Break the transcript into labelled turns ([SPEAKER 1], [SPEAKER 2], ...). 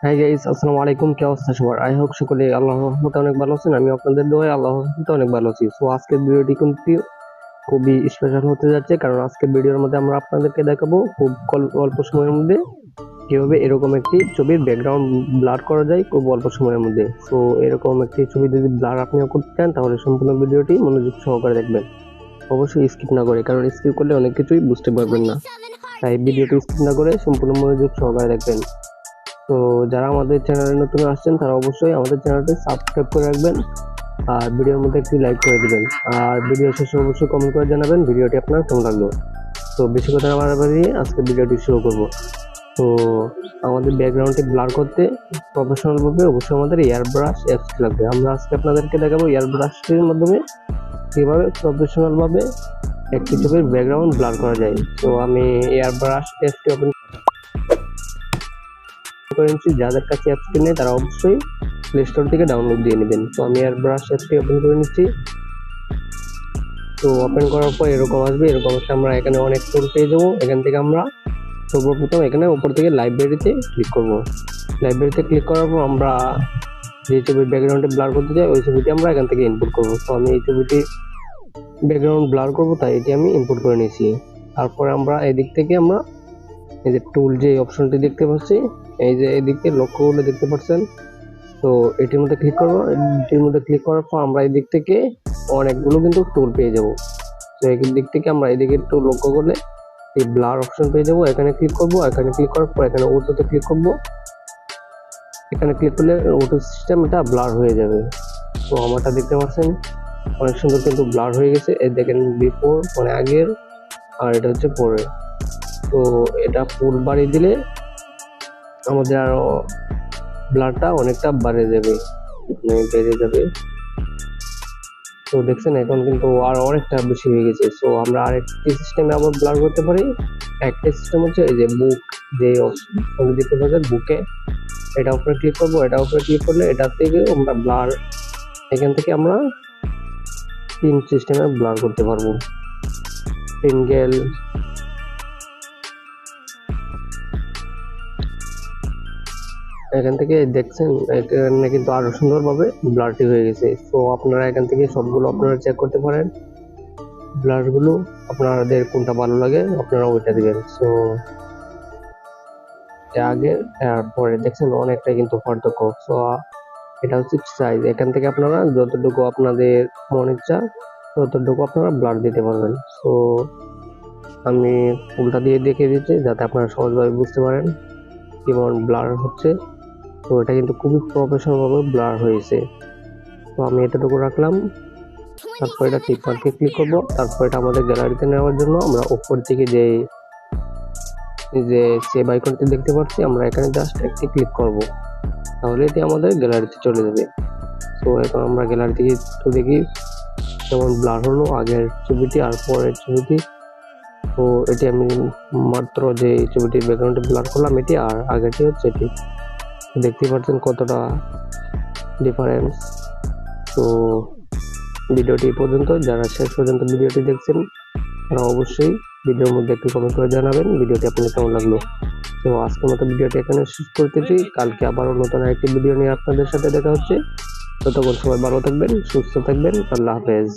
[SPEAKER 1] Hi guys, আসসালামু আলাইকুম। কি অবস্থা সবার? আই হোপ সকলে আল্লাহর রহমতে অনেক ভালো আছেন। আমি আপনাদের দোয়ায় আল্লাহর রহমতে অনেক ভালো আছি। সো আজকের ভিডিওটি কিন্তু খুবই স্পেশাল হতে যাচ্ছে, কারণ আজকের ভিডিওর মধ্যে আমরা আপনাদেরকে দেখাবো খুব অল্প সময়ের মধ্যে কিভাবে এরকম একটি ছবির ব্যাকগ্রাউন্ড ব্লার করা যায় খুব অল্প সময়ের মধ্যে। সো এরকম একটি ছবি যদি ব্লার আপনিও করতে চান তাহলে সম্পূর্ণ ভিডিওটি মনোযোগ সহকারে দেখবেন, অবশ্যই স্কিপ না করে, কারণ স্কিপ করলে অনেক কিছুই বুঝতে পারবেন না। তাই ভিডিওটি স্কিপ না করে সম্পূর্ণ মনোযোগ সহকারে দেখবেন। তো যারা আমাদের চ্যানেলে নতুন আসছেন তারা অবশ্যই আমাদের চ্যানেলটি সাবস্ক্রাইব করে রাখবেন আর ভিডিওর মধ্যে একটি লাইক করে দিবেন, আর ভিডিও শেষে অবশ্যই কমেন্ট করে জানাবেন ভিডিওটি আপনার কেমন লাগলো। তো বেশি কথা না বাড়িয়ে আজকে ভিডিওটি শুরু করব। তো আমাদের ব্যাকগ্রাউন্ডটি ব্লার করতে প্রফেশনাল ভাবে অবশ্যই আমাদের এয়ারব্রাশ অ্যাপস লাগবে। আমরা আজকে আপনাদেরকে দেখাবো এয়ারব্রাশটির মাধ্যমে কিভাবে প্রফেশনাল ভাবে একটি ছবির ব্যাকগ্রাউন্ড ব্লার করা যায়। তো আমি এয়ারব্রাশ অ্যাপসটি ওপেন করে নিচ্ছি। যাদের কাছে অ্যাপসটি নেই তারা অবশ্যই প্লে স্টোর থেকে ডাউনলোড দিয়ে নেবেন। তো আমি এয়ারব্রাশ অ্যাপসটি ওপেন করে নিচ্ছি। তো ওপেন করার পর এরকম আসবে, এরকম আসলে আমরা এখানে অনেক টুল পেয়ে যাবো। এখান থেকে আমরা সর্বপ্রথম এখানে উপর থেকে লাইব্রেরিতে ক্লিক করব। লাইব্রেরিতে ক্লিক করার পর আমরা যে ছবির ব্যাকগ্রাউন্ডে ব্লার করতে চাই ওই ছবিটি আমরা এখান থেকে ইনপুট করব। তো আমি এই ছবিটি ব্যাকগ্রাউন্ড ব্লার করব, তাই এটি আমি ইনপুট করে নিয়েছি। তারপরে আমরা এদিক থেকে আমরা এই যে টুল যে অপশনটি দেখতে পাচ্ছি, এই যে এদিকে লক্ষ্য করলে দেখতে পাচ্ছেন। তো এটির মধ্যে ক্লিক করবো। এটির মধ্যে ক্লিক করার পর আমরা এই দিক থেকে অনেকগুলো কিন্তু টুল পেয়ে যাব। তো এই দিক থেকে আমরা এদিকে একটু লক্ষ্য করলে এই ব্লার অপশন পেয়ে যাব। এখানে ক্লিক করব। এখানে ক্লিক করার পর এখানে অটোতে ক্লিক করব। এখানে ক্লিক করলে অটো সিস্টেম এটা ব্লার হয়ে যাবে। তো আমারটা দেখতে পাচ্ছেন অনেক সুন্দর কিন্তু ব্লার হয়ে গেছে। এই দেখেন বিফোর মানে আগের, আর এটা হচ্ছে পরে। তো এটা ফুল বাড়িয়ে দিলে আমাদের আরো ব্লারটা অনেকটা বেড়ে যাবে। তো দেখছেন এখন কিন্তু আর অনেকটা বেশি হয়ে গেছে। সো আমরা আরেকটি সিস্টেমে আবার ব্লার করতে পারি। একটা সিস্টেম হচ্ছে এই যে বুক, যে অপশন দেখতে পাচ্ছেন বুকে, এটা উপরে ক্লিক করবো। এটা উপরে ক্লিক করলে এটা থেকে আমরা ব্লার, এখান থেকে আমরা 3 সিস্টেমে ব্লার করতে পারবো। সিঙ্গেল, এখান থেকে দেখছেন এখানে কিন্তু আরো সুন্দরভাবে ব্লারটি হয়ে গেছে। তো আপনারা এখান থেকে সবগুলো আপনারা চেক করতে পারেন, ব্লার গুলো আপনাদের কোনটা ভালো লাগে আপনারা ওইটা দিবেন। সো আগে তারপরে দেখছেন অনেকটা কিন্তু পার্থক্য। সো এটা হচ্ছে সাইজ, এখান থেকে আপনারা যতটুকু আপনাদের মন ইচ্ছা ততটুকু আপনারা ব্লার দিতে পারবেন। সো আমি ফুলটা দিয়ে দেখিয়ে দিচ্ছি যাতে আপনারা সহজভাবে বুঝতে পারেন কেমন ব্লার হচ্ছে। তো এটা কিন্তু খুবই প্রফেশনাল ভাবে ব্লার হয়েছে। তো আমি এতটুকু রাখলাম। তারপর এটা টিক মার্কে ক্লিক করব। তারপর এটা আমাদের গ্যালারিতে নেওয়ার জন্য আমরা উপর থেকে যে সেভ আইকনটি দেখতে পাচ্ছি আমরা এখানে জাস্ট একটি ক্লিক করব, তাহলে এটি আমাদের গ্যালারিতে চলে যাবে। তো এখন আমরা গ্যালারি থেকে একটু দেখি যেমন ব্লার হলো আগের ছবিটি আর পরের ছবিটি। তো এটি আমি মাত্র যে ছবিটির ব্যাকগ্রাউন্ডে ব্লার করলাম এটি, আর আগেরটি হচ্ছে এটি। দেখতে পাচ্ছেন কতটা ডিফারেন্স। তো ভিডিওটি পর্যন্ত, যারা শেষ পর্যন্ত ভিডিওটি দেখছেন তারা অবশ্যই ভিডিওর মধ্যে একটু কমেন্ট করে জানাবেন ভিডিওটি আপনাদের কেমন লাগলো। তো আজকের মতো ভিডিওটি এখানে শেষ করতেছি। কালকে আবারও নতুন আরেকটি ভিডিও নিয়ে আপনাদের সাথে দেখা হচ্ছে। ততক্ষণ সবাই ভালো থাকবেন, সুস্থ থাকবেন। আল্লাহ হাফেজ।